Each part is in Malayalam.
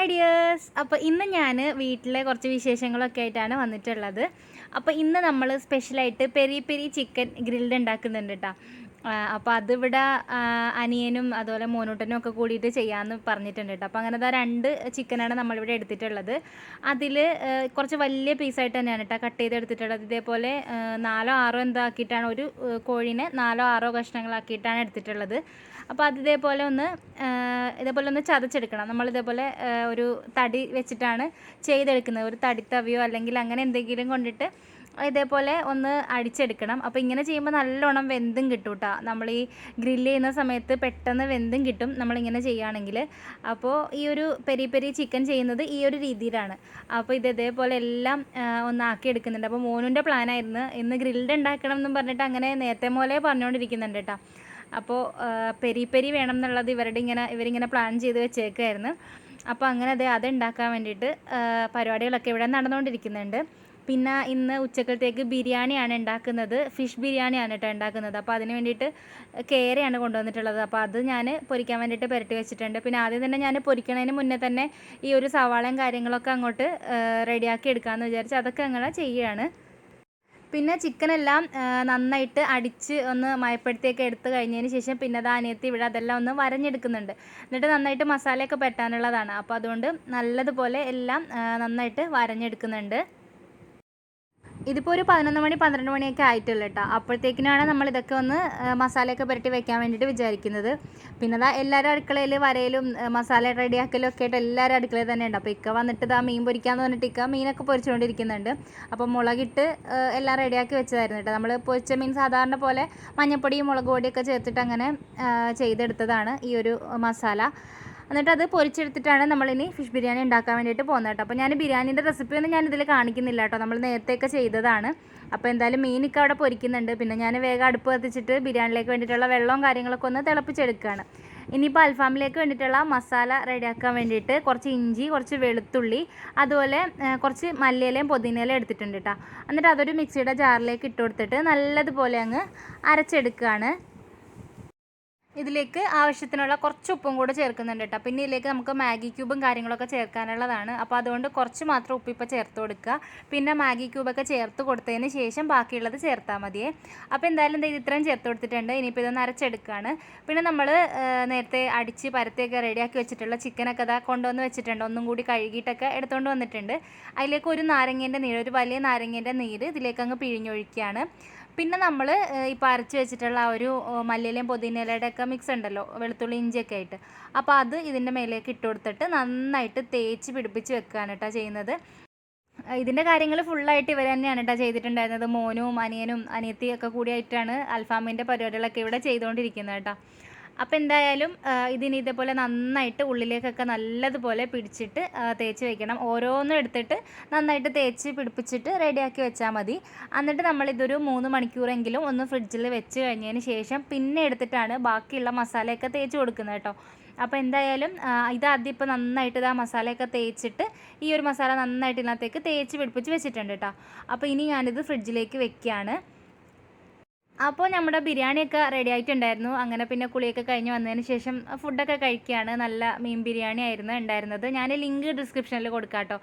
Hi dears. അപ്പോൾ ഇന്ന് ഞാൻ വീട്ടിലെ കുറച്ച് വിശേഷങ്ങളൊക്കെ ആയിട്ടാണ് വന്നിട്ടുള്ളത്. അപ്പോൾ ഇന്ന് നമ്മൾ സ്പെഷ്യലായിട്ട് പെരി പെരി ചിക്കൻ ഗ്രിൽഡ് ഉണ്ടാക്കുന്നുണ്ട് കേട്ടോ. അപ്പോൾ അതിവിടെ അനിയനും അതുപോലെ മോനൂട്ടനും ഒക്കെ കൂടിയിട്ട് ചെയ്യാമെന്ന് പറഞ്ഞിട്ടുണ്ട് കേട്ടോ. അപ്പോൾ അങ്ങനെ രണ്ട് ചിക്കനാണ് നമ്മളിവിടെ എടുത്തിട്ടുള്ളത്. അതിൽ കുറച്ച് വലിയ പീസായിട്ട് തന്നെയാണ് കേട്ടോ കട്ട് ചെയ്തെടുത്തിട്ടുള്ളത്. ഇതേപോലെ 4 6 എന്താക്കിയിട്ടാണ് ഒരു കോഴീനെ 4 6 കഷ്ണങ്ങളാക്കിയിട്ടാണ് എടുത്തിട്ടുള്ളത്. അപ്പോൾ അത് ഇതേപോലെ ഒന്ന് ചതച്ചെടുക്കണം. നമ്മളിതേപോലെ ഒരു തടി വെച്ചിട്ടാണ് ചെയ്തെടുക്കുന്നത്. ഒരു തടിത്തവിയോ അല്ലെങ്കിൽ അങ്ങനെ എന്തെങ്കിലും കൊണ്ടിട്ട് ഇതേപോലെ ഒന്ന് അടിച്ചെടുക്കണം. അപ്പോൾ ഇങ്ങനെ ചെയ്യുമ്പോൾ നല്ലോണം വെന്തും കിട്ടും കേട്ടോ. നമ്മൾ ഈ ഗ്രില്ല് ചെയ്യുന്ന സമയത്ത് പെട്ടെന്ന് വെന്തും കിട്ടും നമ്മളിങ്ങനെ ചെയ്യുകയാണെങ്കിൽ. അപ്പോൾ ഈ ഒരു പെരി പെരി ചിക്കൻ ചെയ്യുന്നത് ഈ ഒരു രീതിയിലാണ്. അപ്പോൾ ഇതേപോലെ എല്ലാം ഒന്നാക്കി എടുക്കുന്നുണ്ട്. അപ്പോൾ മോനുൻ്റെ പ്ലാനായിരുന്നു ഇന്ന് ഗ്രിൽഡ് ഉണ്ടാക്കണം എന്നും പറഞ്ഞിട്ട് അങ്ങനെ നേരത്തെ പോലെ പറഞ്ഞുകൊണ്ടിരിക്കുന്നുണ്ട് കേട്ടോ. അപ്പോൾ പെരി പെരി വേണം എന്നുള്ളത് ഇവരിങ്ങനെ പ്ലാൻ ചെയ്ത് വെച്ചേക്കായിരുന്നു. അപ്പോൾ അങ്ങനെ അത് ഉണ്ടാക്കാൻ വേണ്ടിയിട്ട് പരിപാടികളൊക്കെ ഇവിടെ നടന്നുകൊണ്ടിരിക്കുന്നുണ്ട്. പിന്നെ ഇന്ന് ഉച്ചക്കലത്തേക്ക് ബിരിയാണിയാണ് ഉണ്ടാക്കുന്നത്. ഫിഷ് ബിരിയാണിയാണ് കേട്ടോ ഉണ്ടാക്കുന്നത്. അപ്പോൾ അതിന് വേണ്ടിയിട്ട് കേരയാണ് കൊണ്ടുവന്നിട്ടുള്ളത്. അപ്പോൾ അത് ഞാൻ പൊരിക്കാൻ വേണ്ടിയിട്ട് പുരട്ടി വെച്ചിട്ടുണ്ട്. പിന്നെ ആദ്യം തന്നെ ഞാൻ പൊരിക്കണതിന് മുന്നേ തന്നെ ഈ ഒരു സവാളയും കാര്യങ്ങളൊക്കെ അങ്ങോട്ട് റെഡിയാക്കി എടുക്കാമെന്ന് വിചാരിച്ച് അതൊക്കെ അങ്ങനെ ചെയ്യുകയാണ്. പിന്നെ ചിക്കനെല്ലാം നന്നായിട്ട് അടിച്ച് ഒന്ന് മയപ്പെടുത്തിയൊക്കെ എടുത്ത് കഴിഞ്ഞതിന് ശേഷം പിന്നെ അത് അനിയത്തി ഇവിടെ അതെല്ലാം ഒന്ന് വരഞ്ഞെടുക്കുന്നുണ്ട്. എന്നിട്ട് നന്നായിട്ട് മസാലയൊക്കെ പെട്ടാനുള്ളതാണ്. അപ്പോൾ അതുകൊണ്ട് നല്ലതുപോലെ എല്ലാം നന്നായിട്ട് വരഞ്ഞെടുക്കുന്നുണ്ട്. ഇതിപ്പോൾ ഒരു 11 മണി 12 മണിയൊക്കെ ആയിട്ടുള്ളൂ കേട്ടോ. അപ്പോഴത്തേക്കിനാണ് നമ്മളിതൊക്കെ ഒന്ന് മസാലയൊക്കെ പുരട്ടി വെക്കാൻ വേണ്ടിയിട്ട് വിചാരിക്കുന്നത്. പിന്നെ എല്ലാവരും അടുക്കളയിൽ വരയിലും മസാല റെഡിയാക്കലും ഒക്കെ ആയിട്ട് എല്ലാവരും അടുക്കളയിൽ തന്നെ ഉണ്ട്. അപ്പോൾ ഇക്ക വന്നിട്ട് മീൻ പൊരിക്കാമെന്ന് പറഞ്ഞിട്ട് ഇക്ക മീനൊക്കെ പൊരിച്ചുകൊണ്ടിരിക്കുന്നുണ്ട്. അപ്പോൾ മുളകിട്ട് എല്ലാം റെഡിയാക്കി വെച്ചതായിരുന്നു കേട്ടോ. നമ്മൾ പൊരിച്ച മീൻ സാധാരണ പോലെ മഞ്ഞപ്പൊടിയും മുളക് പൊടിയൊക്കെ ചേർത്തിട്ട് അങ്ങനെ ചെയ്തെടുത്തതാണ് ഈ ഒരു മസാല. എന്നിട്ട് അത് പൊരിച്ചെടുത്തിട്ടാണ് നമ്മളിനി ഫിഷ് ബിരിയാണി ഉണ്ടാക്കാൻ വേണ്ടിയിട്ട് പോകുന്നത് കേട്ടോ. അപ്പോൾ ഞാൻ ബിരിയാണീൻ്റെ റെസിപ്പിയൊന്നും ഞാനിതിൽ കാണിക്കുന്നില്ല കേട്ടോ. നമ്മൾ നേരത്തെയൊക്കെ ചെയ്തതാണ്. അപ്പോൾ എന്തായാലും മീനൊക്കെ അവിടെ പൊരിക്കുന്നുണ്ട്. പിന്നെ ഞാൻ വേഗം അടുപ്പ് കത്തിച്ചിട്ട് ബിരിയാണിയിലേക്ക് വേണ്ടിയിട്ടുള്ള വെള്ളവും കാര്യങ്ങളൊക്കെ ഒന്ന് തിളപ്പിച്ചെടുക്കുകയാണ്. ഇനിയിപ്പോൾ അൽഫാമിലേക്ക് വേണ്ടിയിട്ടുള്ള മസാല റെഡിയാക്കാൻ വേണ്ടിയിട്ട് കുറച്ച് ഇഞ്ചി, കുറച്ച് വെളുത്തുള്ളി, അതുപോലെ കുറച്ച് മല്ലിയിലയും പുതിനയിലയും എടുത്തിട്ടുണ്ട് കേട്ടോ. എന്നിട്ട് അതൊരു മിക്സിയുടെ ജാറിലേക്ക് ഇട്ട് കൊടുത്തിട്ട് നല്ലതുപോലെ അങ്ങ് അരച്ചെടുക്കുകയാണ്. ഇതിലേക്ക് ആവശ്യത്തിനുള്ള കുറച്ച് ഉപ്പും കൂടെ ചേർക്കുന്നുണ്ട് കേട്ടോ. പിന്നെ ഇതിലേക്ക് നമുക്ക് മാഗി ക്യൂബും കാര്യങ്ങളൊക്കെ ചേർക്കാനുള്ളതാണ്. അപ്പോൾ അതുകൊണ്ട് കുറച്ച് മാത്രം ഉപ്പ് ഇപ്പോൾ ചേർത്ത് കൊടുക്കുക. പിന്നെ മാഗി ക്യൂബൊക്കെ ചേർത്ത് കൊടുത്തതിന് ശേഷം ബാക്കിയുള്ളത് ചേർത്താൽ മതിയേ. അപ്പോൾ എന്തായാലും ഇത് ഇത്രയും ചേർത്ത് കൊടുത്തിട്ടുണ്ട്. ഇനിയിപ്പോൾ ഇതൊന്ന് അരച്ചെടുക്കുകയാണ്. പിന്നെ നമ്മൾ നേരത്തെ അടിച്ച് പരത്തിയൊക്കെ റെഡിയാക്കി വെച്ചിട്ടുള്ള ചിക്കനൊക്കെ കൊണ്ടുവന്ന് വെച്ചിട്ടുണ്ട്. ഒന്നും കൂടി കഴുകിയിട്ടൊക്കെ എടുത്തുകൊണ്ട് വന്നിട്ടുണ്ട്. അതിലേക്ക് ഒരു നാരങ്ങേൻ്റെ നീര്, ഒരു വലിയ നാരങ്ങേൻ്റെ നീര് ഇതിലേക്ക് അങ്ങ് പിഴിഞ്ഞൊഴിക്കുകയാണ്. പിന്നെ നമ്മൾ ഇപ്പോൾ അരച്ച് വെച്ചിട്ടുള്ള ആ ഒരു മല്ലിയിലയും പുതിനയിലയുടെ ഒക്കെ മിക്സ് ഉണ്ടല്ലോ, വെളുത്തുള്ളി ഇഞ്ചിയൊക്കെ ആയിട്ട്, അപ്പോൾ അത് ഇതിൻ്റെ മേലേക്ക് ഇട്ട് കൊടുത്തിട്ട് നന്നായിട്ട് തേച്ച് പിടിപ്പിച്ച് വെക്കുകയാണ് കേട്ടോ ചെയ്യുന്നത്. ഇതിൻ്റെ കാര്യങ്ങൾ ഫുള്ളായിട്ട് ഇവർ തന്നെയാണ് കേട്ടോ ചെയ്തിട്ടുണ്ടായിരുന്നത്. മോനും അനിയനും അനിയത്തിയും ഒക്കെ കൂടിയായിട്ടാണ് അൽഫാമിൻ്റെ പരിപാടികളൊക്കെ ഇവിടെ ചെയ്തുകൊണ്ടിരിക്കുന്നത് കേട്ടോ. അപ്പോൾ എന്തായാലും ഇതിന് ഇതേപോലെ നന്നായിട്ട് ഉള്ളിലേക്കൊക്കെ നല്ലതുപോലെ പിടിച്ചിട്ട് തേച്ച് വയ്ക്കണം. ഓരോന്നും എടുത്തിട്ട് നന്നായിട്ട് തേച്ച് പിടിപ്പിച്ചിട്ട് റെഡിയാക്കി വെച്ചാൽ മതി. എന്നിട്ട് നമ്മളിതൊരു 3 മണിക്കൂറെങ്കിലും ഒന്ന് ഫ്രിഡ്ജിൽ വെച്ച് കഴിഞ്ഞതിന് ശേഷം പിന്നെ എടുത്തിട്ടാണ് ബാക്കിയുള്ള മസാലയൊക്കെ തേച്ച് കൊടുക്കുന്നത് കേട്ടോ. അപ്പോൾ എന്തായാലും ഇതാദ്യം ഇപ്പോൾ നന്നായിട്ട് മസാലയൊക്കെ തേച്ചിട്ട് ഈ ഒരു മസാല നന്നായിട്ട് ഇതിനകത്തേക്ക് തേച്ച് പിടിപ്പിച്ച് വെച്ചിട്ടുണ്ട് കേട്ടോ. അപ്പോൾ ഇനി ഞാനിത് ഫ്രിഡ്ജിലേക്ക് വെക്കുകയാണ്. അപ്പോൾ നമ്മുടെ ബിരിയാണിയൊക്കെ റെഡി ആയിട്ടുണ്ടായിരുന്നു. അങ്ങനെ പിന്നെ കുളിയൊക്കെ കഴിഞ്ഞ് വന്നതിന് ശേഷം ഫുഡൊക്കെ കഴിക്കുകയാണ്. നല്ല മീൻ ബിരിയാണി ആയിരുന്നു ഉണ്ടായിരുന്നത്. ഞാൻ ലിങ്ക് ഡിസ്ക്രിപ്ഷനിൽ കൊടുക്കാം കേട്ടോ.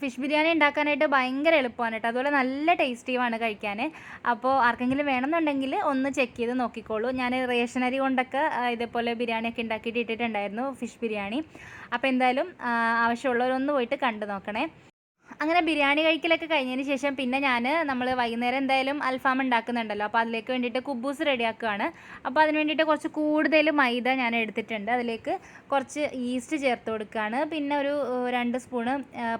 ഫിഷ് ബിരിയാണി ഉണ്ടാക്കാനായിട്ട് ഭയങ്കര എളുപ്പമാണ് കേട്ടോ. അതുപോലെ നല്ല ടേസ്റ്റിയുമാണ് കഴിക്കാൻ. അപ്പോൾ ആർക്കെങ്കിലും വേണമെന്നുണ്ടെങ്കിൽ ഒന്ന് ചെക്ക് ചെയ്ത് നോക്കിക്കോളൂ. ഞാൻ റേഷനറി കൊണ്ടൊക്കെ ഇതേപോലെ ബിരിയാണിയൊക്കെ ഉണ്ടാക്കിയിട്ട് ഇട്ടിട്ടുണ്ടായിരുന്നു ഫിഷ് ബിരിയാണി. അപ്പോൾ എന്തായാലും ആവശ്യമുള്ളവരൊന്ന് പോയിട്ട് കണ്ടു നോക്കണേ. അങ്ങനെ ബിരിയാണി കഴിക്കലൊക്കെ കഴിഞ്ഞതിന് ശേഷം പിന്നെ നമ്മൾ വൈകുന്നേരം എന്തായാലും അൽഫാം ഉണ്ടാക്കുന്നുണ്ടല്ലോ. അപ്പോൾ അതിലേക്ക് വേണ്ടിയിട്ട് കുബ്ബൂസ് റെഡിയാക്കുകയാണ്. അപ്പോൾ അതിന് വേണ്ടിയിട്ട് കുറച്ച് കൂടുതൽ മൈദ ഞാൻ എടുത്തിട്ടുണ്ട്. അതിലേക്ക് കുറച്ച് ഈസ്റ്റ് ചേർത്ത് കൊടുക്കുകയാണ്. പിന്നെ ഒരു 2 സ്പൂണ്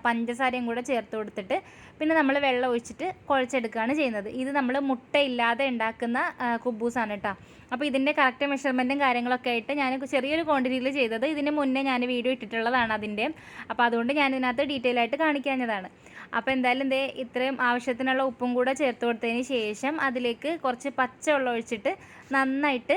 പഞ്ചസാരയും കൂടെ ചേർത്ത് കൊടുത്തിട്ട് പിന്നെ നമ്മൾ വെള്ളം ഒഴിച്ചിട്ട് കുഴച്ചെടുക്കുകയാണ് ചെയ്യുന്നത്. ഇത് നമ്മൾ മുട്ടയില്ലാതെ ഉണ്ടാക്കുന്ന കുബ്ബൂസാണ് കേട്ടോ. അപ്പോൾ ഇതിൻ്റെ കറക്റ്റ് മെഷർമെൻറ്റും കാര്യങ്ങളൊക്കെ ആയിട്ട് ഞാൻ ചെറിയൊരു ക്വാണ്ടിറ്റിയിൽ ചെയ്തത് ഇതിന് മുന്നേ ഞാൻ വീഡിയോ ഇട്ടിട്ടുള്ളതാണ് അതിൻ്റെ. അപ്പോൾ അതുകൊണ്ട് ഞാൻ ഇതിനകത്ത് ഡീറ്റെയിൽ ആയിട്ട് കാണിക്കാഞ്ഞതാണ്. അപ്പോൾ എന്തായാലും ഇത്രയും ആവശ്യത്തിനുള്ള ഉപ്പും കൂടെ ചേർത്ത് കൊടുത്തതിന് ശേഷം അതിലേക്ക് കുറച്ച് പച്ചവെള്ളം ഒഴിച്ചിട്ട് നന്നായിട്ട്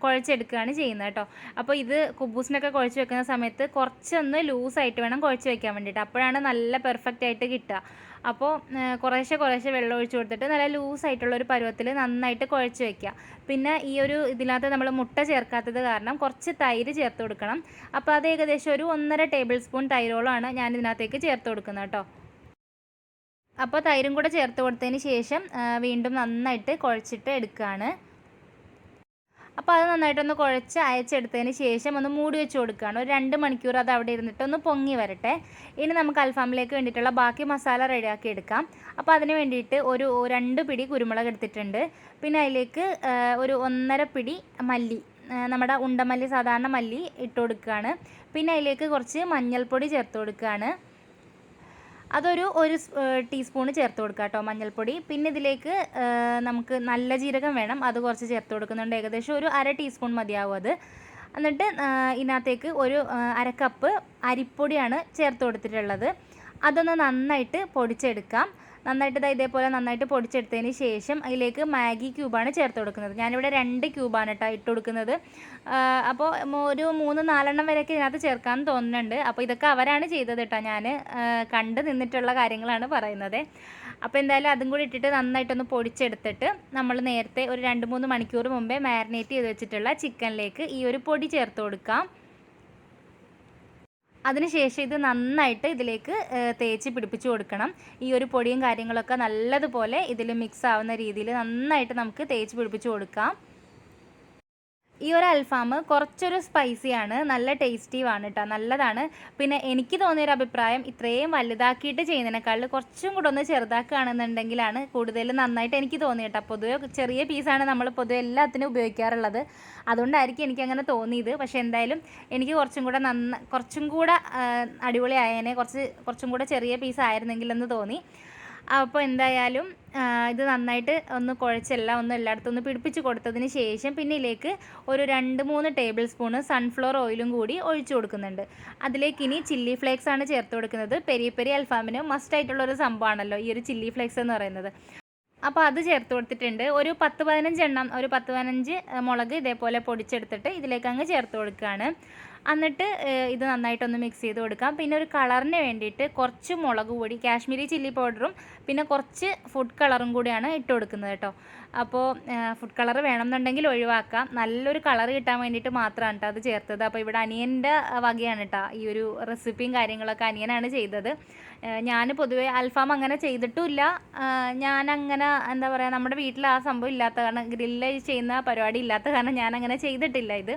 കുഴച്ചെടുക്കുകയാണ് ചെയ്യുന്നത് കേട്ടോ. അപ്പോൾ ഇത് കുബ്ബൂസിനൊക്കെ കുഴച്ച് വെക്കുന്ന സമയത്ത് കുറച്ചൊന്ന് ലൂസായിട്ട് വേണം കുഴച്ച് വെക്കാൻ വേണ്ടിയിട്ട്. അപ്പോഴാണ് നല്ല പെർഫെക്റ്റ് ആയിട്ട് കിട്ടുക. അപ്പോൾ കുറേശ്ശെ കുറേശ്ശെ വെള്ളം ഒഴിച്ച് കൊടുത്തിട്ട് നല്ല ലൂസായിട്ടുള്ളൊരു പരുവത്തിൽ നന്നായിട്ട് കുഴച്ച് വയ്ക്കുക. പിന്നെ ഈ ഒരു ഇതിനകത്ത് നമ്മൾ മുട്ട ചേർക്കാത്തത് കാരണം കുറച്ച് തൈര് ചേർത്ത് കൊടുക്കണം. അപ്പോൾ അത് ഏകദേശം ഒരു 1.5 ടേബിൾ സ്പൂൺ തൈരോളമാണ് ഞാൻ ഇതിനകത്തേക്ക് ചേർത്ത് കൊടുക്കുന്നത് കേട്ടോ. അപ്പോൾ തൈരും കൂടെ ചേർത്ത് കൊടുത്തതിന് ശേഷം വീണ്ടും നന്നായിട്ട് കുഴച്ചിട്ട് എടുക്കുകയാണ്. അപ്പോൾ അത് നന്നായിട്ടൊന്ന് കുഴച്ച് അയച്ചെടുത്തതിന് ശേഷം ഒന്ന് മൂടി വെച്ച് കൊടുക്കുകയാണ്. ഒരു 2 മണിക്കൂർ അത് അവിടെ ഇരുന്നിട്ട് ഒന്ന് പൊങ്ങി വരട്ടെ. ഇനി നമുക്ക് അൽഫാമിലേക്ക് വേണ്ടിയിട്ടുള്ള ബാക്കി മസാല റെഡിയാക്കി എടുക്കാം. അപ്പോൾ അതിന് വേണ്ടിയിട്ട് ഒരു 2 പിടി കുരുമുളക് എടുത്തിട്ടുണ്ട്. പിന്നെ അതിലേക്ക് ഒരു 1.5 പിടി മല്ലി, നമ്മുടെ ഉണ്ടമല്ലി, സാധാരണ മല്ലി ഇട്ട് കൊടുക്കുകയാണ്. പിന്നെ അതിലേക്ക് കുറച്ച് മഞ്ഞൾപ്പൊടി ചേർത്ത് കൊടുക്കുകയാണ്. അതൊരു ടീസ്പൂണ് ചേർത്ത് കൊടുക്കുക കേട്ടോ, മഞ്ഞൾപ്പൊടി. പിന്നെ ഇതിലേക്ക് നമുക്ക് നല്ല ജീരകം വേണം, അത് കുറച്ച് ചേർത്ത് കൊടുക്കുന്നുണ്ട്. ഏകദേശം ഒരു 1/2 ടീസ്പൂൺ മതിയാവും അത്. എന്നിട്ട് ഇതിനകത്തേക്ക് ഒരു 1/2 കപ്പ് അരിപ്പൊടിയാണ് ചേർത്ത് കൊടുത്തിട്ടുള്ളത്. അതൊന്ന് നന്നായിട്ട് പൊടിച്ചെടുക്കാം. നന്നായിട്ട് ഇതേപോലെ നന്നായിട്ട് പൊടിച്ചെടുത്തതിന് ശേഷം അതിലേക്ക് മാഗി ക്യൂബാണ് ചേർത്ത് കൊടുക്കുന്നത്. ഞാനിവിടെ 2 ക്യൂബാണ് കേട്ടോ ഇട്ട് കൊടുക്കുന്നത്. അപ്പോൾ ഒരു 3-4 വരെയൊക്കെ ഇതിനകത്ത് ചേർക്കാമെന്ന് തോന്നുന്നുണ്ട്. അപ്പോൾ ഇതൊക്കെ അവരാണ് ചെയ്തത് കേട്ടോ, ഞാൻ കണ്ട് നിന്നിട്ടുള്ള കാര്യങ്ങളാണ് പറയുന്നത്. അപ്പോൾ എന്തായാലും അതും കൂടി ഇട്ടിട്ട് നന്നായിട്ടൊന്ന് പൊടിച്ചെടുത്തിട്ട് നമ്മൾ നേരത്തെ ഒരു 2-3 മണിക്കൂർ മുമ്പേ മാരിനേറ്റ് ചെയ്ത് വെച്ചിട്ടുള്ള ചിക്കനിലേക്ക് ഈ ഒരു പൊടി ചേർത്ത് കൊടുക്കാം. അതിനുശേഷം ഇത് നന്നായിട്ട് ഇതിലേക്ക് തേച്ച് പിടിപ്പിച്ച് കൊടുക്കണം. ഈ ഒരു പൊടിയും കാര്യങ്ങളൊക്കെ നല്ലതുപോലെ ഇതിൽ മിക്സ് ആവുന്ന രീതിയിൽ നന്നായിട്ട് നമുക്ക് തേച്ച് പിടിപ്പിച്ച് കൊടുക്കാം. ഈ ഒരു അൽഫാം കുറച്ചൊരു സ്പൈസിയാണ്, നല്ല ടേസ്റ്റിയുമാണ് കേട്ടോ, നല്ലതാണ്. പിന്നെ എനിക്ക് തോന്നിയൊരു അഭിപ്രായം, ഇത്രയും വലുതാക്കിയിട്ട് ചെയ്യുന്നതിനേക്കാൾ കുറച്ചും കൂടെ ഒന്ന് ചെറുതാക്കുകയാണെന്നുണ്ടെങ്കിലാണ് കൂടുതൽ നന്നായിട്ട് എനിക്ക് തോന്നി കേട്ടോ. പൊതുവെ ചെറിയ പീസാണ് നമ്മൾ പൊതുവെ എല്ലാത്തിനും ഉപയോഗിക്കാറുള്ളത്, അതുകൊണ്ടായിരിക്കും എനിക്കങ്ങനെ തോന്നിയത്. പക്ഷേ എന്തായാലും എനിക്ക് കുറച്ചും കൂടെ അടിപൊളിയായതിനെ, കുറച്ചും കൂടെ ചെറിയ പീസ് ആയിരുന്നെങ്കിലെന്ന് തോന്നി. അപ്പോൾ എന്തായാലും ഇത് നന്നായിട്ട് ഒന്ന് കുഴച്ചെല്ലാം എല്ലായിടത്തും ഒന്ന് പിടിപ്പിച്ച് കൊടുത്തതിന് ശേഷം പിന്നെ ഇതിലേക്ക് ഒരു 2-3 ടേബിൾ സ്പൂണ് സൺഫ്ലവർ ഓയിലും കൂടി ഒഴിച്ചു കൊടുക്കുന്നുണ്ട്. അതിലേക്ക് ഇനി ചില്ലി ഫ്ലേക്സ് ആണ് ചേർത്ത് കൊടുക്കുന്നത്. പെരി പെരി അൽഫാമിന് മസ്റ്റ് ആയിട്ടുള്ളൊരു സംഭവമാണല്ലോ ഈ ഒരു ചില്ലി ഫ്ലേക്സ് എന്ന് പറയുന്നത്. അപ്പോൾ അത് ചേർത്ത് കൊടുത്തിട്ടുണ്ട്. ഒരു 10-15 മുളക് ഇതേപോലെ പൊടിച്ചെടുത്തിട്ട് ഇതിലേക്ക് അങ്ങ് ചേർത്ത് കൊടുക്കുകയാണ്. എന്നിട്ട് ഇത് നന്നായിട്ടൊന്ന് മിക്സ് ചെയ്ത് കൊടുക്കാം. പിന്നെ ഒരു കളറിന് വേണ്ടിയിട്ട് കുറച്ച് മുളക് പൊടി, കാശ്മീരി ചില്ലി പൗഡറും പിന്നെ കുറച്ച് ഫുഡ് കളറും കൂടിയാണ് ഇട്ട് കൊടുക്കുന്നത് കേട്ടോ. അപ്പോൾ ഫുഡ് കളർ വേണമെന്നുണ്ടെങ്കിൽ ഒഴിവാക്കാം, നല്ലൊരു കളർ കിട്ടാൻ വേണ്ടിയിട്ട് മാത്രമാണ് കേട്ടോ അത് ചേർത്തത്. അപ്പോൾ ഇവിടെ അനിയൻ്റെ വകയാണ് കേട്ടോ ഈ ഒരു റെസിപ്പിയും കാര്യങ്ങളൊക്കെ അനിയനാണ് ചെയ്തത്. ഞാൻ പൊതുവേ അൽഫാം അങ്ങനെ ചെയ്തിട്ടുമില്ല. ഞാനങ്ങനെ എന്താ പറയുക, നമ്മുടെ വീട്ടിൽ ആ സംഭവം ഇല്ലാത്ത കാരണം, ഗ്രില്ല് ചെയ്യുന്ന പരിപാടി ഇല്ലാത്ത കാരണം ഞാനങ്ങനെ ചെയ്തിട്ടില്ല ഇത്.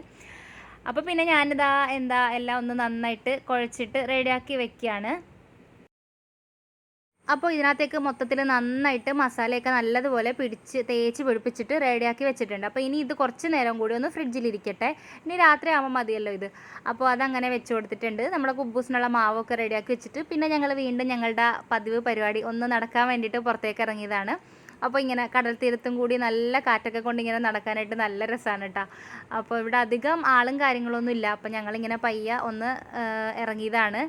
അപ്പോൾ പിന്നെ ഞാനിതാ എല്ലാം ഒന്ന് നന്നായിട്ട് കുഴച്ചിട്ട് റെഡിയാക്കി വെക്കുകയാണ്. അപ്പോൾ ഇതിനകത്തേക്ക് മൊത്തത്തിൽ നന്നായിട്ട് മസാലയൊക്കെ നല്ലതുപോലെ തേച്ച് പിടിപ്പിച്ചിട്ട് റെഡിയാക്കി വെച്ചിട്ടുണ്ട്. അപ്പോൾ ഇനി ഇത് കുറച്ച് നേരം കൂടി ഒന്ന് ഫ്രിഡ്ജിലിരിക്കട്ടെ, ഇനി രാത്രി ആകുമ്പോൾ മതിയല്ലോ ഇത്. അപ്പോൾ അതങ്ങനെ വെച്ച് കൊടുത്തിട്ടുണ്ട്. നമ്മുടെ കുബ്ബൂസിനുള്ള മാവൊക്കെ റെഡിയാക്കി വെച്ചിട്ട് പിന്നെ ഞങ്ങൾ വീണ്ടും ഞങ്ങളുടെ പതിവ് പരിപാടി ഒന്ന് നടക്കാൻ വേണ്ടിയിട്ട് പുറത്തേക്ക് ഇറങ്ങിയതാണ്. അപ്പോൾ ഇങ്ങനെ കടൽ തീരത്തും കൂടി നല്ല കാറ്റൊക്കെ കൊണ്ട് ഇങ്ങനെ നടക്കാനായിട്ട് നല്ല രസമാണ് കേട്ടോ. അപ്പോൾ ഇവിടെ അധികം ആളും കാര്യങ്ങളൊന്നും ഇല്ല. അപ്പോൾ ഞങ്ങളിങ്ങനെ പയ്യെ ഒന്ന് ഇറങ്ങിയതാണ്.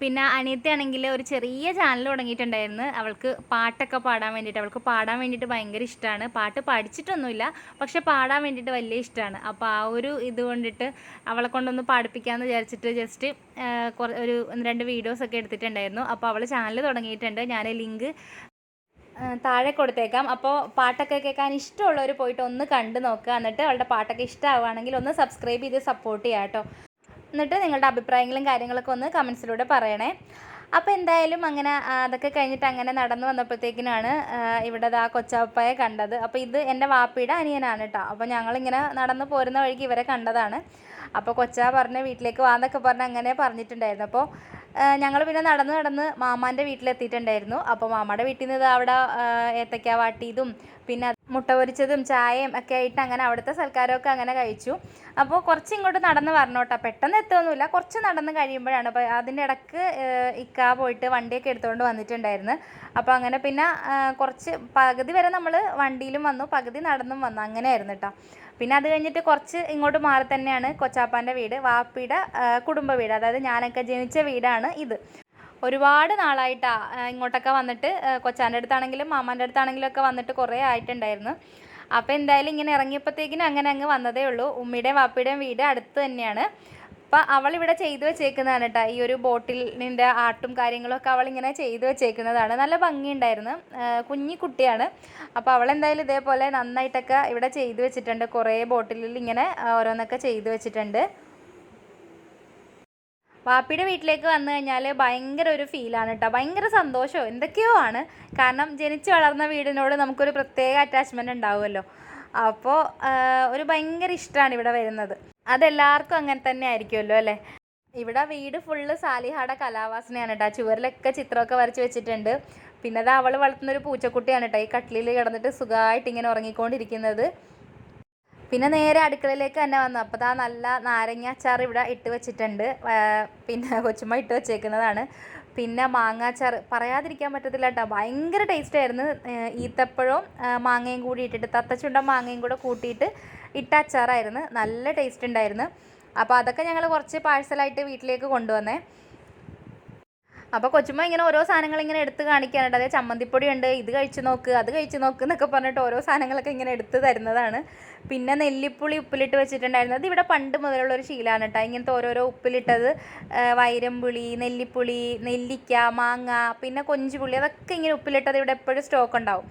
പിന്നെ അനിയത്തിയാണെങ്കിൽ ഒരു ചെറിയ ചാനൽ തുടങ്ങിയിട്ടുണ്ടായിരുന്നു. അവൾക്ക് പാട്ടൊക്കെ പാടാൻ വേണ്ടിയിട്ട് ഭയങ്കര ഇഷ്ടമാണ്. പാട്ട് പഠിച്ചിട്ടൊന്നുമില്ല, പക്ഷെ പാടാൻ വേണ്ടിയിട്ട് വലിയ ഇഷ്ടമാണ്. അപ്പോൾ ആ ഒരു ഇത് കൊണ്ടിട്ട് അവളെ കൊണ്ടൊന്ന് പാടിപ്പിക്കാമെന്ന് വിചാരിച്ചിട്ട് ജസ്റ്റ് ഒരു 2 വീഡിയോസൊക്കെ എടുത്തിട്ടുണ്ടായിരുന്നു. അപ്പോൾ അവൾ ചാനൽ തുടങ്ങിയിട്ടുണ്ട്. ഞാൻ ലിങ്ക് താഴെ കൊടുത്തേക്കാം. അപ്പോൾ പാട്ടൊക്കെ കേൾക്കാൻ ഇഷ്ടമുള്ളവർ പോയിട്ട് ഒന്ന് കണ്ടു നോക്കുക. എന്നിട്ട് അവളുടെ പാട്ടൊക്കെ ഇഷ്ടമാവുകയാണെങ്കിൽ ഒന്ന് സബ്സ്ക്രൈബ് ചെയ്ത് സപ്പോർട്ട് ചെയ്യാം കേട്ടോ. എന്നിട്ട് നിങ്ങളുടെ അഭിപ്രായങ്ങളും കാര്യങ്ങളൊക്കെ ഒന്ന് കമൻസിലൂടെ പറയണേ. അപ്പോൾ എന്തായാലും അങ്ങനെ അതൊക്കെ കഴിഞ്ഞിട്ട് അങ്ങനെ നടന്നു വന്നപ്പോഴത്തേക്കിനാണ് ഇവിടെ ആ കൊച്ചാപ്പയെ കണ്ടത്. അപ്പോൾ ഇത് എൻ്റെ വാപ്പിയുടെ അനിയനാണ് കേട്ടോ. അപ്പോൾ ഞങ്ങളിങ്ങനെ നടന്നു പോരുന്ന വഴിക്ക് ഇവരെ കണ്ടതാണ്. അപ്പോൾ കൊച്ചാ പറഞ്ഞ് വീട്ടിലേക്ക് വാന്നൊക്കെ പറഞ്ഞ് അങ്ങനെ പറഞ്ഞിട്ടുണ്ടായിരുന്നു. അപ്പോൾ ഞങ്ങൾ പിന്നെ നടന്ന് മാമാൻ്റെ വീട്ടിലെത്തിയിട്ടുണ്ടായിരുന്നു. അപ്പോൾ മാമയുടെ വീട്ടിൽ നിന്ന് ഇത് അവിടെ ഏത്തക്ക വാട്ടിയതും പിന്നെ മുട്ട പൊരിച്ചതും ചായയും ഒക്കെ ആയിട്ട് അങ്ങനെ അവിടുത്തെ സൽക്കാരമൊക്കെ അങ്ങനെ കഴിച്ചു. അപ്പോൾ കുറച്ച് ഇങ്ങോട്ട് നടന്ന് വരണോട്ടോ, പെട്ടെന്ന് എത്തുമൊന്നുമില്ല, കുറച്ച് നടന്ന് കഴിയുമ്പോഴാണ്. അപ്പോൾ അതിൻ്റെ ഇടയ്ക്ക് ഇക്ക പോയിട്ട് വണ്ടിയൊക്കെ എടുത്തുകൊണ്ട് വന്നിട്ടുണ്ടായിരുന്നു. അപ്പോൾ അങ്ങനെ പിന്നെ കുറച്ച് പകുതി വരെ നമ്മൾ വണ്ടിയിലും വന്നു, പകുതി നടന്നും വന്നു, അങ്ങനെയായിരുന്നു കേട്ടോ. പിന്നെ അത് കഴിഞ്ഞിട്ട് കുറച്ച് ഇങ്ങോട്ട് മാറി തന്നെയാണ് കൊച്ചാപ്പാൻ്റെ വീട്, വാപ്പിയുടെ കുടുംബ വീട്, അതായത് ഞാനൊക്കെ ജനിച്ച വീടാണ് ഇത്. ഒരുപാട് നാളായിട്ടാണ് ഇങ്ങോട്ടൊക്കെ വന്നിട്ട്, കൊച്ചാൻ്റെ അടുത്താണെങ്കിലും മാമാൻ്റെ അടുത്താണെങ്കിലും ഒക്കെ വന്നിട്ട് കുറേ ആയിട്ടുണ്ടായിരുന്നു. അപ്പോൾ എന്തായാലും ഇങ്ങനെ ഇറങ്ങിയപ്പോഴത്തേക്കിനും അങ്ങനെ അങ്ങ് വന്നതേ ഉള്ളൂ. ഉമ്മയുടെയും വാപ്പയുടെയും വീട് അടുത്ത് തന്നെയാണ്. അപ്പം അവളിവിടെ ചെയ്തു വെച്ചേക്കുന്നതാണ് കേട്ടോ. ഈ ഒരു ബോട്ടിലിൻ്റെ ആർട്ടും കാര്യങ്ങളൊക്കെ അവളിങ്ങനെ ചെയ്തു വെച്ചേക്കുന്നതാണ്. നല്ല ഭംഗിയുണ്ടായിരുന്നു. കുഞ്ഞി കുട്ടിയാണ്. അപ്പോൾ അവളെന്തായാലും ഇതേപോലെ നന്നായിട്ടൊക്കെ ഇവിടെ ചെയ്തു വെച്ചിട്ടുണ്ട്. കുറേ ബോട്ടിലിൽ ഇങ്ങനെ ഓരോന്നൊക്കെ ചെയ്തു വെച്ചിട്ടുണ്ട്. വാപ്പിയുടെ വീട്ടിലേക്ക് വന്നു കഴിഞ്ഞാൽ ഭയങ്കര ഒരു ഫീലാണ് കേട്ടോ. ഭയങ്കര സന്തോഷമോ എന്തൊക്കെയോ ആണ്. കാരണം ജനിച്ച് വളർന്ന വീടിനോട് നമുക്കൊരു പ്രത്യേക അറ്റാച്ച്മെൻറ്റ് ഉണ്ടാവുമല്ലോ. അപ്പോൾ ഒരു ഭയങ്കര ഇഷ്ടമാണ് ഇവിടെ വരുന്നത്. അതെല്ലാവർക്കും അങ്ങനെ തന്നെ ആയിരിക്കുമല്ലോ അല്ലേ. ഇവിടെ വീട് ഫുള്ള് സാലിഹാടെ കലാവാസനയാണ് കേട്ടോ. ചുവരിലൊക്കെ ചിത്രമൊക്കെ വരച്ച് വെച്ചിട്ടുണ്ട്. പിന്നെ അത് അവൾ വളർത്തുന്നൊരു പൂച്ചക്കുട്ടിയാണ് കേട്ടോ ഈ കട്ടിലിൽ കിടന്നിട്ട് സുഖമായിട്ട് ഇങ്ങനെ ഉറങ്ങിക്കൊണ്ടിരിക്കുന്നത്. പിന്നെ നേരെ അടുക്കളയിലേക്ക് തന്നെ വന്നു. അപ്പോൾ ദാ നല്ല നാരങ്ങ അച്ചാർ ഇവിടെ ഇട്ട് വെച്ചിട്ടുണ്ട്. പിന്നെ കൊച്ചുമ്മ ഇട്ട് വെച്ചേക്കുന്നതാണ്. പിന്നെ മാങ്ങാച്ചാർ പറയാതിരിക്കാൻ പറ്റത്തില്ല കേട്ടോ. ഭയങ്കര ടേസ്റ്റ് ആയിരുന്നു. ഈത്തപ്പഴവും മാങ്ങയും കൂടി ഇട്ടിട്ട് തത്തച്ചുണ്ട മാങ്ങയും കൂടെ കൂട്ടിയിട്ട് ഇട്ട അച്ചാറായിരുന്നു. നല്ല ടേസ്റ്റ് ഉണ്ടായിരുന്നു. അപ്പോൾ അതൊക്കെ ഞങ്ങൾ കുറച്ച് പാഴ്സലായിട്ട് വീട്ടിലേക്ക് കൊണ്ടുവന്നേ. അപ്പോൾ കൊച്ചുമ്മ ഇങ്ങനെ ഓരോ സാധനങ്ങൾ ഇങ്ങനെ എടുത്ത് കാണിക്കാനുണ്ട്. അതായത് ചമ്മന്തിപ്പൊടി ഉണ്ട്, ഇത് കഴിച്ച് നോക്ക്, അത് കഴിച്ച് നോക്ക് എന്നൊക്കെ പറഞ്ഞിട്ട് ഓരോ സാധനങ്ങളൊക്കെ ഇങ്ങനെ എടുത്ത് തരുന്നതാണ്. പിന്നെ നെല്ലിപ്പുളി ഉപ്പിലിട്ട് വെച്ചിട്ടുണ്ടായിരുന്നു. അത് ഇവിടെ പണ്ട് മുതലുള്ളൊരു ശീലമാണ് കേട്ടോ. ഇങ്ങനത്തെ ഓരോരോ ഉപ്പിലിട്ടത്, വൈരംപുളി, നെല്ലിപ്പുളി, നെല്ലിക്ക, മാങ്ങ, പിന്നെ കൊഞ്ചുപുളി, അതൊക്കെ ഇങ്ങനെ ഉപ്പിലിട്ടത് ഇവിടെ എപ്പോഴും സ്റ്റോക്ക് ഉണ്ടാവും.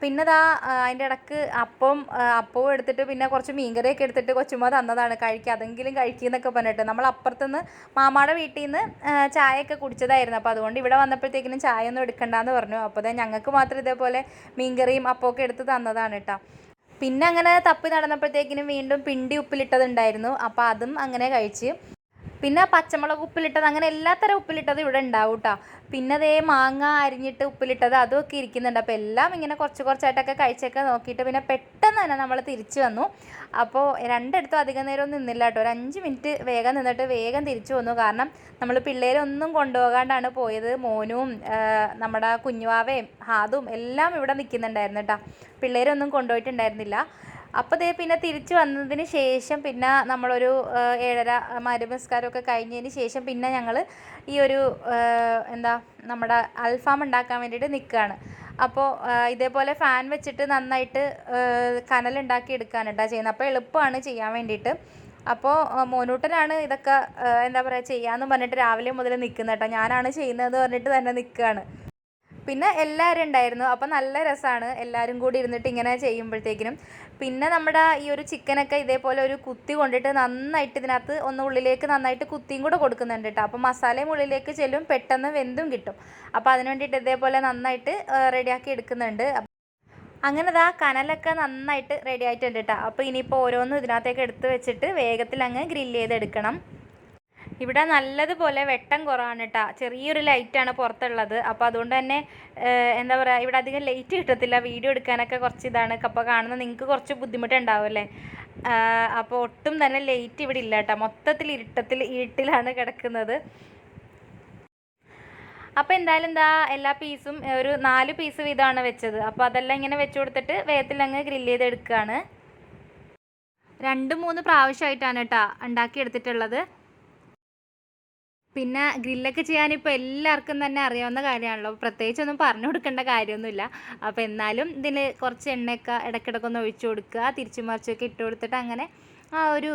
പിന്നെ ദാ അതിൻ്റെ ഇടയ്ക്ക് അപ്പവും എടുത്തിട്ട് പിന്നെ കുറച്ച് മീൻകറിയൊക്കെ എടുത്തിട്ട് കൊച്ചുമ്മ തന്നതാണ്. കഴിക്കുക, അതെങ്കിലും കഴിക്കുന്നൊക്കെ പറഞ്ഞിട്ട്. നമ്മൾ അപ്പുറത്തുനിന്ന് മാമാടെ വീട്ടിൽ നിന്ന് ചായയൊക്കെ കുടിച്ചതായിരുന്നു. അപ്പോൾ അതുകൊണ്ട് ഇവിടെ വന്നപ്പോഴത്തേക്കിനും ചായ ഒന്നും എടുക്കണ്ടെന്ന് പറഞ്ഞു. അപ്പോൾ അതെ ഞങ്ങൾക്ക് മാത്രം ഇതേപോലെ മീൻകറിയും അപ്പമൊക്കെ എടുത്ത് തന്നതാണ് കേട്ടോ. പിന്നെ അങ്ങനെ തപ്പി നടന്നപ്പോഴത്തേക്കിനും വീണ്ടും പിണ്ടി ഉപ്പിലിട്ടതുണ്ടായിരുന്നു. അപ്പോൾ അതും അങ്ങനെ കഴിച്ച്. പിന്നെ പച്ചമുളക് ഉപ്പിലിട്ടത്, അങ്ങനെ എല്ലാത്തരം ഉപ്പിലിട്ടത് ഇവിടെ ഉണ്ടാവും കേട്ടോ. പിന്നെ അതേ മാങ്ങ അരിഞ്ഞിട്ട് ഉപ്പിലിട്ടത് അതുമൊക്കെ ഇരിക്കുന്നുണ്ട്. അപ്പോൾ എല്ലാം ഇങ്ങനെ കുറച്ച് കുറച്ചായിട്ടൊക്കെ കഴിച്ചൊക്കെ നോക്കിയിട്ട് പിന്നെ പെട്ടെന്ന് തന്നെ നമ്മൾ തിരിച്ചു വന്നു. അപ്പോൾ രണ്ടിടത്തും അധികം നേരമൊന്നും നിന്നില്ല കേട്ടോ. ഒരു 5 മിനിറ്റ് വേഗം നിന്നിട്ട് വേഗം തിരിച്ചു വന്നു. കാരണം നമ്മൾ പിള്ളേരൊന്നും കൊണ്ടുപോകാണ്ടാണ് പോയത്. മോനും നമ്മുടെ കുഞ്ഞുവാവയും ഹാദും എല്ലാം ഇവിടെ നിൽക്കുന്നുണ്ടായിരുന്നു കേട്ടോ. പിള്ളേരൊന്നും കൊണ്ടുപോയിട്ടുണ്ടായിരുന്നില്ല. അപ്പോൾ ദേ പിന്നെ തിരിച്ചു വന്നതിന് ശേഷം പിന്നെ നമ്മളൊരു 7:30 മരുമസ്കാരമൊക്കെ കഴിഞ്ഞതിന് ശേഷം പിന്നെ ഞങ്ങൾ ഈ ഒരു നമ്മുടെ അൽഫാം ഉണ്ടാക്കാൻ വേണ്ടിയിട്ട് നിൽക്കുകയാണ്. അപ്പോൾ ഇതേപോലെ ഫാൻ വെച്ചിട്ട് നന്നായിട്ട് കനലുണ്ടാക്കി എടുക്കാനാണ് കേട്ടോ ചെയ്യുന്നത്. അപ്പോൾ എളുപ്പമാണ് ചെയ്യാൻ വേണ്ടിയിട്ട്. അപ്പോൾ മോനൂട്ടനാണ് ഇതൊക്കെ ചെയ്യാമെന്ന് പറഞ്ഞിട്ട് രാവിലെ മുതൽ നിൽക്കുന്നത് കേട്ടോ. ഞാനാണ് ചെയ്യുന്നതെന്ന് പറഞ്ഞിട്ട് തന്നെ നിൽക്കുകയാണ്. പിന്നെ എല്ലാവരും ഉണ്ടായിരുന്നു. അപ്പോൾ നല്ല രസമാണ് എല്ലാവരും കൂടി ഇരുന്നിട്ട് ഇങ്ങനെ ചെയ്യുമ്പോഴത്തേക്കിനും. പിന്നെ നമ്മുടെ ഈ ഒരു ചിക്കനൊക്കെ ഇതേപോലെ ഒരു കുത്തി കൊണ്ടിട്ട് നന്നായിട്ട് ഇതിനകത്ത് ഒന്ന് ഉള്ളിലേക്ക് നന്നായിട്ട് കുത്തിയും കൂടെ കൊടുക്കുന്നുണ്ട് കേട്ടോ. അപ്പോൾ മസാലയും ഉള്ളിലേക്ക് ചെല്ലും, പെട്ടെന്ന് വെന്തും കിട്ടും. അപ്പോൾ അതിന് വേണ്ടിയിട്ട് ഇതേപോലെ നന്നായിട്ട് റെഡിയാക്കി എടുക്കുന്നുണ്ട്. അങ്ങനെ ദാ കനലൊക്കെ നന്നായിട്ട് റെഡി ആയിട്ടുണ്ട് കേട്ടോ. അപ്പോൾ ഇനിയിപ്പോൾ ഓരോന്നും ഇതിനകത്തേക്ക് എടുത്ത് വെച്ചിട്ട് വേഗത്തിൽ അങ്ങ് ഗ്രില്ല് ചെയ്തെടുക്കണം. ഇവിടെ നല്ലതുപോലെ വെട്ടം കുറവാണ് കേട്ടോ. ചെറിയൊരു ലൈറ്റാണ് പുറത്തുള്ളത്. അപ്പോൾ അതുകൊണ്ട് തന്നെ ഇവിടെ അധികം ലൈറ്റ് കിട്ടത്തില്ല. വീഡിയോ എടുക്കാനൊക്കെ കുറച്ച് ഇതാണ്. അപ്പോൾ കാണുന്ന നിങ്ങൾക്ക് കുറച്ച് ബുദ്ധിമുട്ടുണ്ടാവുമല്ലേ. അപ്പോൾ ഒട്ടും തന്നെ ലൈറ്റ് ഇവിടെ ഇല്ല കേട്ടോ. മൊത്തത്തിൽ ഇരുട്ടിലാണ് കിടക്കുന്നത്. അപ്പോൾ എന്തായാലും എല്ലാ പീസും ഒരു 4 പീസ് വീതമാണ് വെച്ചത്. അപ്പോൾ അതെല്ലാം ഇങ്ങനെ വെച്ച് കൊടുത്തിട്ട് വേഗത്തിൽ അങ്ങ് ഗ്രില്ല് ചെയ്തെടുക്കുകയാണ്. 2-3 പ്രാവശ്യമായിട്ടാണ് കേട്ടോ ഉണ്ടാക്കിയെടുത്തിട്ടുള്ളത്. പിന്നെ ഗ്രില്ലൊക്കെ ചെയ്യാനിപ്പോൾ എല്ലാവർക്കും തന്നെ അറിയാവുന്ന കാര്യമാണല്ലോ. പ്രത്യേകിച്ചൊന്നും പറഞ്ഞു കൊടുക്കേണ്ട കാര്യമൊന്നുമില്ല. അപ്പോൾ എന്നാലും ഇതിൽ കുറച്ച് എണ്ണയൊക്കെ ഇടയ്ക്കിടയ്ക്കൊന്ന് ഒഴിച്ചു കൊടുക്കുക, തിരിച്ചു മറിച്ചൊക്കെ ഇട്ട് കൊടുത്തിട്ട് അങ്ങനെ ആ ഒരു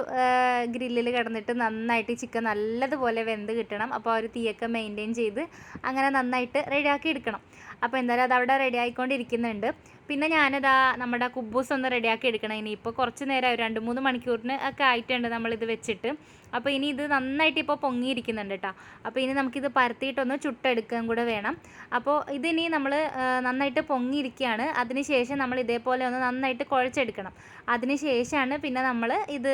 ഗ്രില്ലിൽ കിടന്നിട്ട് നന്നായിട്ട് ചിക്കൻ നല്ലതുപോലെ വെന്ത് കിട്ടണം. അപ്പോൾ ആ ഒരു തീയൊക്കെ മെയിൻറ്റെയിൻ ചെയ്ത് അങ്ങനെ നന്നായിട്ട് റെഡിയാക്കി എടുക്കണം. അപ്പോൾ എന്തായാലും അതവിടെ റെഡി ആയിക്കൊണ്ടിരിക്കുന്നുണ്ട്. പിന്നെ ഞാനിതാ നമ്മുടെ കുബ്ബൂസ് ഒന്ന് റെഡിയാക്കി എടുക്കണം. ഇനിയിപ്പോൾ കുറച്ച് നേരം 2-3 മണിക്കൂറിന് ഒക്കെ ആയിട്ടുണ്ട് നമ്മളിത് വെച്ചിട്ട്. അപ്പോൾ ഇനി ഇത് നന്നായിട്ട് ഇപ്പോൾ പൊങ്ങിയിരിക്കുന്നുണ്ട് കേട്ടോ. അപ്പോൾ ഇനി നമുക്കിത് പരത്തിയിട്ടൊന്ന് ചുട്ടെടുക്കാൻ കൂടെ വേണം. അപ്പോൾ ഇതിനി നമ്മൾ നന്നായിട്ട് പൊങ്ങിയിരിക്കുകയാണ്. അതിന് ശേഷം നമ്മൾ ഇതേപോലെ ഒന്ന് നന്നായിട്ട് കുഴച്ചെടുക്കണം. അതിന് ശേഷമാണ് പിന്നെ നമ്മൾ ഇത്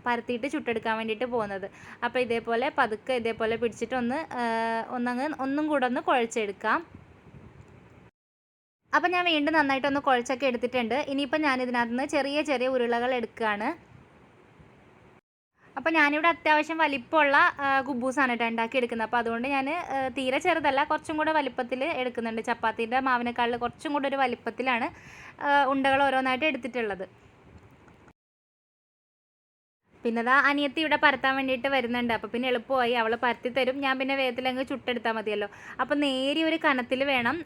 പരത്തിയിട്ട് ചുട്ടെടുക്കാൻ വേണ്ടിയിട്ട് പോകുന്നത്. അപ്പോൾ ഇതേപോലെ പതുക്കെ ഇതേപോലെ പിടിച്ചിട്ട് ഒന്നും കൂടെ ഒന്ന് കുഴച്ചെടുക്കാം. അപ്പോൾ ഞാൻ വീണ്ടും നന്നായിട്ടൊന്ന് കുഴച്ചൊക്കെ എടുത്തിട്ടുണ്ട്. ഇനിയിപ്പോൾ ഞാനിതിനകത്ത് നിന്ന് ചെറിയ ചെറിയ ഉരുളകൾ എടുക്കുകയാണ്. അപ്പോൾ ഞാനിവിടെ അത്യാവശ്യം വലിപ്പമുള്ള കുബ്ബൂസാണ് കേട്ടോ ഉണ്ടാക്കിയെടുക്കുന്നത്. അപ്പോൾ അതുകൊണ്ട് ഞാൻ തീരെ ചെറുതല്ല, കുറച്ചും കൂടെ വലിപ്പത്തിൽ എടുക്കുന്നുണ്ട്. ചപ്പാത്തിൻ്റെ മാവിനേക്കാളിൽ കുറച്ചും കൂടെ ഒരു വലിപ്പത്തിലാണ് ഉണ്ടകൾ ഓരോന്നായിട്ട് എടുത്തിട്ടുള്ളത്. പിന്നെ അനിയത്തി ഇവിടെ പരത്താൻ വേണ്ടിയിട്ട് വരുന്നുണ്ട്. അപ്പോൾ പിന്നെ എളുപ്പമായി, അവൾ പരത്തി തരും. ഞാൻ പിന്നെ വേഗത്തിലങ്ങ് ചുട്ടെടുത്താൽ മതിയല്ലോ. അപ്പോൾ നേരിയ ഒരു കനത്തിൽ വേണം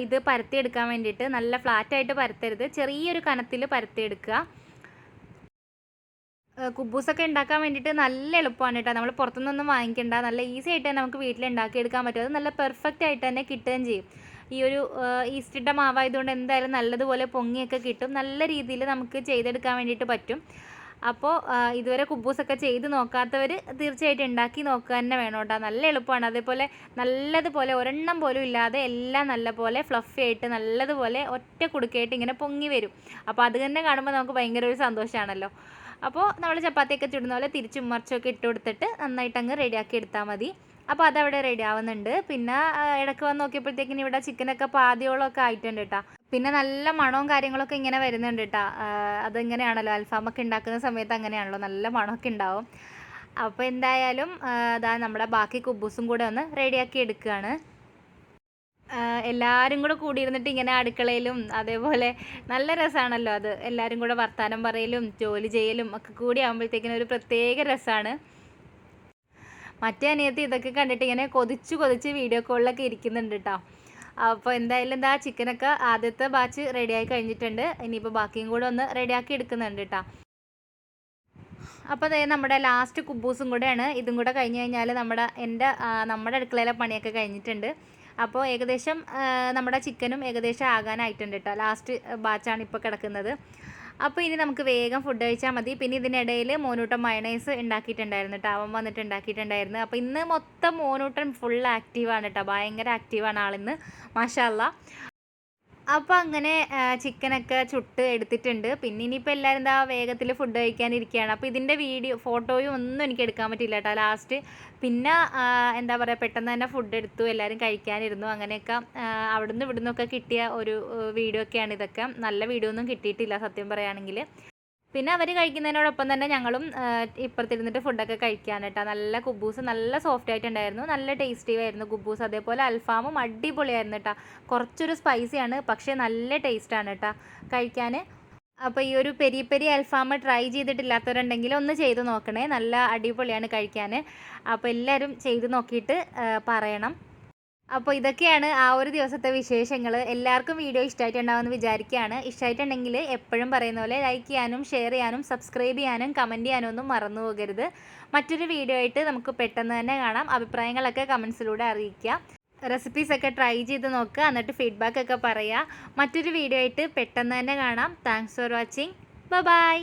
ഇത് പരത്തിയെടുക്കാൻ വേണ്ടിയിട്ട്. നല്ല ഫ്ലാറ്റായിട്ട് പരത്തരുത്, ചെറിയൊരു കനത്തിൽ പരത്തിയെടുക്കുക. കുബൂസൊക്കെ ഉണ്ടാക്കാൻ വേണ്ടിയിട്ട് നല്ല എളുപ്പമാണ് കേട്ടോ. നമ്മൾ പുറത്തുനിന്നൊന്നും വാങ്ങിക്കണ്ട, നല്ല ഈസി ആയിട്ട് തന്നെ നമുക്ക് വീട്ടിൽ ഉണ്ടാക്കിയെടുക്കാൻ പറ്റും. അത് നല്ല പെർഫെക്റ്റ് ആയിട്ട് തന്നെ കിട്ടുകയും ചെയ്യും. ഈ ഒരു ഈസ്റ്റിൻ്റെ മാവായതുകൊണ്ട് എന്തായാലും നല്ലതുപോലെ പൊങ്ങിയൊക്കെ കിട്ടും. നല്ല രീതിയിൽ നമുക്ക് ചെയ്തെടുക്കാൻ വേണ്ടിയിട്ട് പറ്റും. അപ്പോൾ ഇതുവരെ കുബൂസൊക്കെ ചെയ്ത് നോക്കാത്തവർ തീർച്ചയായിട്ടും ഉണ്ടാക്കി നോക്കുക തന്നെ വേണം കേട്ടോ. നല്ല എളുപ്പമാണ്. അതേപോലെ നല്ലതുപോലെ ഒരെണ്ണം പോലും ഇല്ലാതെ എല്ലാം നല്ലപോലെ ഫ്ലഫി ആയിട്ട് നല്ലതുപോലെ ഒറ്റ കുടുക്കയായിട്ട് ഇങ്ങനെ പൊങ്ങി വരും. അപ്പോൾ അത് തന്നെ കാണുമ്പോൾ നമുക്ക് ഭയങ്കര ഒരു സന്തോഷമാണല്ലോ. അപ്പോൾ നമ്മൾ ചപ്പാത്തിയൊക്കെ ചുടുന്ന പോലെ തിരിച്ചും മറിച്ചൊക്കെ ഇട്ട് കൊടുത്തിട്ട് നന്നായിട്ട് അങ്ങ് റെഡിയാക്കി എടുത്താൽ മതി. അപ്പോൾ അതവിടെ റെഡി ആവുന്നുണ്ട്. പിന്നെ ഇടയ്ക്ക് വന്ന് നോക്കിയപ്പോഴത്തേക്കിന് ഇവിടെ ചിക്കനൊക്കെ പാതിയോളമൊക്കെ ആയിട്ടുണ്ട് കേട്ടോ. പിന്നെ നല്ല മണവും കാര്യങ്ങളൊക്കെ ഇങ്ങനെ വരുന്നുണ്ട് കേട്ടോ. അതിങ്ങനെയാണല്ലോ അൽഫാമൊക്കെ ഉണ്ടാക്കുന്ന സമയത്ത് അങ്ങനെയാണല്ലോ, നല്ല മണമൊക്കെ ഉണ്ടാവും. അപ്പോൾ എന്തായാലും അതാ നമ്മുടെ ബാക്കി കുബൂസും കൂടെ ഒന്ന് റെഡിയാക്കി എടുക്കുകയാണ്. എല്ലാവരും കൂടെ കൂടിയിരുന്നിട്ട് ഇങ്ങനെ അടുക്കളയിലും അതേപോലെ നല്ല രസമാണല്ലോ അത്. എല്ലാവരും കൂടെ വർത്താനം പറയലും ജോലി ചെയ്യലും ഒക്കെ കൂടി ആകുമ്പോഴത്തേക്കിനും ഒരു പ്രത്യേക രസമാണ്. മറ്റേ അനിയത്തി ഇതൊക്കെ കണ്ടിട്ട് ഇങ്ങനെ കൊതിച്ച് വീഡിയോ കോളിലൊക്കെ ഇരിക്കുന്നുണ്ട് കേട്ടോ. അപ്പോൾ എന്തായാലും എന്താ ചിക്കനൊക്കെ ആദ്യത്തെ ബാച്ച് റെഡിയായി കഴിഞ്ഞിട്ടുണ്ട്. ഇനിയിപ്പോൾ ബാക്കിയും കൂടെ ഒന്ന് റെഡിയാക്കി എടുക്കുന്നുണ്ട് കേട്ടോ. അപ്പോൾ അതേ നമ്മുടെ ലാസ്റ്റ് കുബൂസും കൂടെയാണ്. ഇതും കൂടെ കഴിഞ്ഞ് കഴിഞ്ഞാൽ നമ്മുടെ അടുക്കളയിലെ പണിയൊക്കെ കഴിഞ്ഞിട്ടുണ്ട്. അപ്പോൾ ഏകദേശം നമ്മുടെ ചിക്കനും ഏകദേശം ആകാനായിട്ടുണ്ട് കേട്ടോ. ലാസ്റ്റ് ബാച്ചാണ് ഇപ്പോൾ കിടക്കുന്നത്. അപ്പോൾ ഇനി നമുക്ക് വേഗം ഫുഡ് കഴിച്ചാൽ മതി. പിന്നെ ഇതിനിടയിൽ മോനൂട്ടൻ മയണൈസ് ഉണ്ടാക്കിയിട്ടുണ്ടായിരുന്നു കേട്ടോ. അവൻ വന്നിട്ട് ഉണ്ടാക്കിയിട്ടുണ്ടായിരുന്നു. അപ്പോൾ ഇന്ന് മൊത്തം മോനൂട്ടൻ ഫുൾ ആക്റ്റീവാണ് കേട്ടോ. ഭയങ്കര ആക്റ്റീവാണ് ആളിന്ന്, മാഷാ അല്ലാ. അപ്പോൾ അങ്ങനെ ചിക്കനൊക്കെ ചുട്ട് എടുത്തിട്ടുണ്ട്. പിന്നെ ഇനിയിപ്പോൾ എല്ലാവരും എന്താ വേഗത്തിൽ ഫുഡ് കഴിക്കാനിരിക്കുകയാണ്. അപ്പോൾ ഇതിൻ്റെ ഫോട്ടോയും ഒന്നും എനിക്ക് എടുക്കാൻ പറ്റില്ല കേട്ടോ ലാസ്റ്റ്. പിന്നെ എന്താ പറയുക, പെട്ടെന്ന് തന്നെ ഫുഡ് എടുത്തു, എല്ലാവരും കഴിക്കാനിരുന്നു. അങ്ങനെയൊക്കെ അവിടുന്ന് ഇവിടുന്നൊക്കെ കിട്ടിയ ഒരു വീഡിയോ ഒക്കെയാണ് ഇതൊക്കെ. നല്ല വീഡിയോ ഒന്നും കിട്ടിയിട്ടില്ല സത്യം പറയുകയാണെങ്കിൽ. പിന്നെ അവർ കഴിക്കുന്നതിനോടൊപ്പം തന്നെ ഞങ്ങളും ഇപ്പുറത്തിരുന്നിട്ട് ഫുഡൊക്കെ കഴിക്കാൻ കേട്ടോ. നല്ല കുബൂസ് നല്ല സോഫ്റ്റ് ആയിട്ടുണ്ടായിരുന്നു, നല്ല ടേസ്റ്റി ആയിരുന്നു കുബൂസ്. അതേപോലെ അൽഫാമും അടിപൊളിയായിരുന്നു കേട്ടോ. കുറച്ചൊരു സ്പൈസിയാണ്, പക്ഷേ നല്ല ടേസ്റ്റാണ് കേട്ടോ കഴിക്കാൻ. അപ്പോൾ ഈ ഒരു പെരി പെരി അൽഫാം ട്രൈ ചെയ്തിട്ടില്ലാത്തവരുണ്ടെങ്കിൽ ഒന്ന് ചെയ്ത് നോക്കണേ, നല്ല അടിപൊളിയാണ് കഴിക്കാൻ. അപ്പോൾ എല്ലാവരും ചെയ്ത് നോക്കിയിട്ട് പറയണം. അപ്പോൾ ഇതൊക്കെയാണ് ആ ഒരു ദിവസത്തെ വിശേഷങ്ങൾ. എല്ലാവർക്കും വീഡിയോ ഇഷ്ടമായിട്ടുണ്ടാവുമെന്ന് വിചാരിക്കുകയാണ്. ഇഷ്ടമായിട്ടുണ്ടെങ്കിൽ എപ്പോഴും പറയുന്ന പോലെ ലൈക്ക് ചെയ്യാനും ഷെയർ ചെയ്യാനും സബ്സ്ക്രൈബ് ചെയ്യാനും കമൻറ്റ് ചെയ്യാനും ഒന്നും മറന്നു പോകരുത്. മറ്റൊരു വീഡിയോ ആയിട്ട് നമുക്ക് പെട്ടെന്ന് തന്നെ കാണാം. അഭിപ്രായങ്ങളൊക്കെ കമൻസിലൂടെ അറിയിക്കുക. റെസിപ്പീസൊക്കെ ട്രൈ ചെയ്ത് നോക്കുക, എന്നിട്ട് ഫീഡ്ബാക്ക് ഒക്കെ പറയുക. മറ്റൊരു വീഡിയോ ആയിട്ട് പെട്ടെന്ന് തന്നെ കാണാം. Thanks for watching. ബൈ.